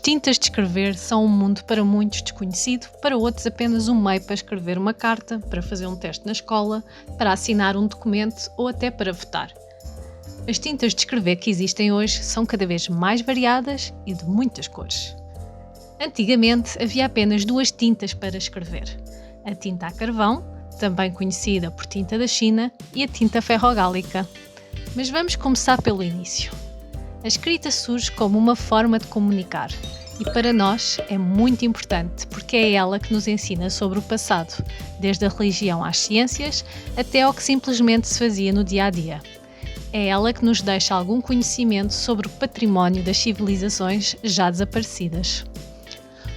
tintas de escrever são um mundo para muitos desconhecido, para outros apenas um meio para escrever uma carta, para fazer um teste na escola, para assinar um documento ou até para votar. As tintas de escrever que existem hoje são cada vez mais variadas e de muitas cores. Antigamente havia apenas duas tintas para escrever: a tinta a carvão, também conhecida por tinta da China, e a tinta ferrogálica. Mas vamos começar pelo início. A escrita surge como uma forma de comunicar e para nós é muito importante porque é ela que nos ensina sobre o passado, desde a religião às ciências até ao que simplesmente se fazia no dia a dia. É ela que nos deixa algum conhecimento sobre o património das civilizações já desaparecidas.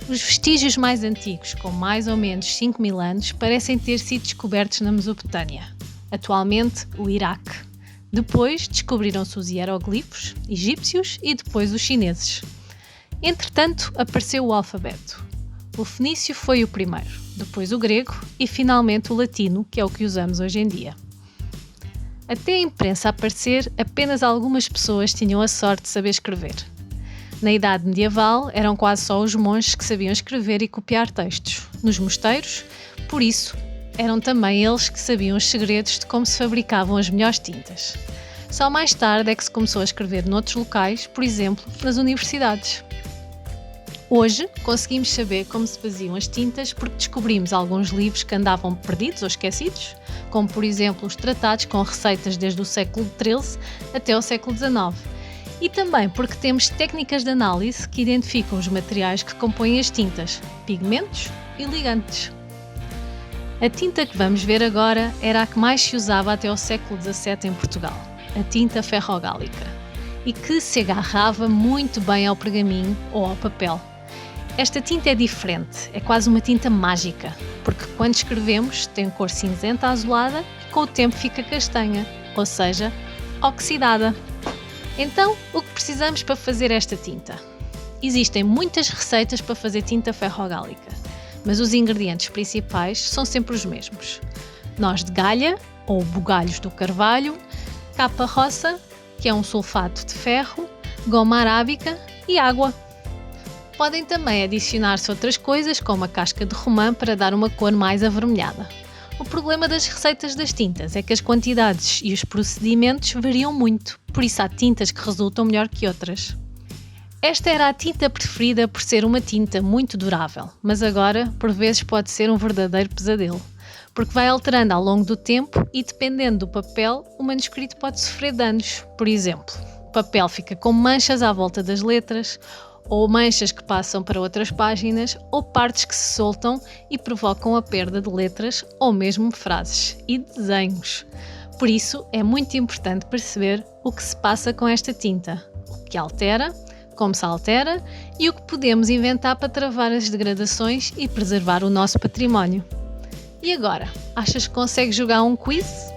Os vestígios mais antigos, com mais ou menos 5.000 anos, parecem ter sido descobertos na Mesopotâmia, atualmente o Iraque. Depois descobriram-se os hieroglifos egípcios e depois os chineses. Entretanto, apareceu o alfabeto. O fenício foi o primeiro, depois o grego e finalmente o latino, que é o que usamos hoje em dia. Até a imprensa aparecer, apenas algumas pessoas tinham a sorte de saber escrever. Na Idade Medieval, eram quase só os monges que sabiam escrever e copiar textos. Nos mosteiros, por isso, eram também eles que sabiam os segredos de como se fabricavam as melhores tintas. Só mais tarde é que se começou a escrever noutros locais, por exemplo, nas universidades. Hoje, conseguimos saber como se faziam as tintas porque descobrimos alguns livros que andavam perdidos ou esquecidos, como por exemplo os tratados com receitas desde o século XIII até o século XIX. E também porque temos técnicas de análise que identificam os materiais que compõem as tintas, pigmentos e ligantes. A tinta que vamos ver agora era a que mais se usava até ao século XVII em Portugal, a tinta ferrogálica, e que se agarrava muito bem ao pergaminho ou ao papel. Esta tinta é diferente, é quase uma tinta mágica, porque quando escrevemos tem cor cinzenta azulada e com o tempo fica castanha, ou seja, oxidada. Então, o que precisamos para fazer esta tinta? Existem muitas receitas para fazer tinta ferrogálica, mas os ingredientes principais são sempre os mesmos: noz de galha ou bugalhos do carvalho, capa-roça, que é um sulfato de ferro, goma arábica e água. Podem também adicionar-se outras coisas, como a casca de romã, para dar uma cor mais avermelhada. O problema das receitas das tintas é que as quantidades e os procedimentos variam muito, por isso há tintas que resultam melhor que outras. Esta era a tinta preferida por ser uma tinta muito durável, mas agora, por vezes, pode ser um verdadeiro pesadelo, porque vai alterando ao longo do tempo e, dependendo do papel, o manuscrito pode sofrer danos. Por exemplo, o papel fica com manchas à volta das letras, ou manchas que passam para outras páginas, ou partes que se soltam e provocam a perda de letras ou mesmo frases e desenhos. Por isso, é muito importante perceber o que se passa com esta tinta, o que altera, como se altera e o que podemos inventar para travar as degradações e preservar o nosso património. E agora, achas que consegues jogar um quiz?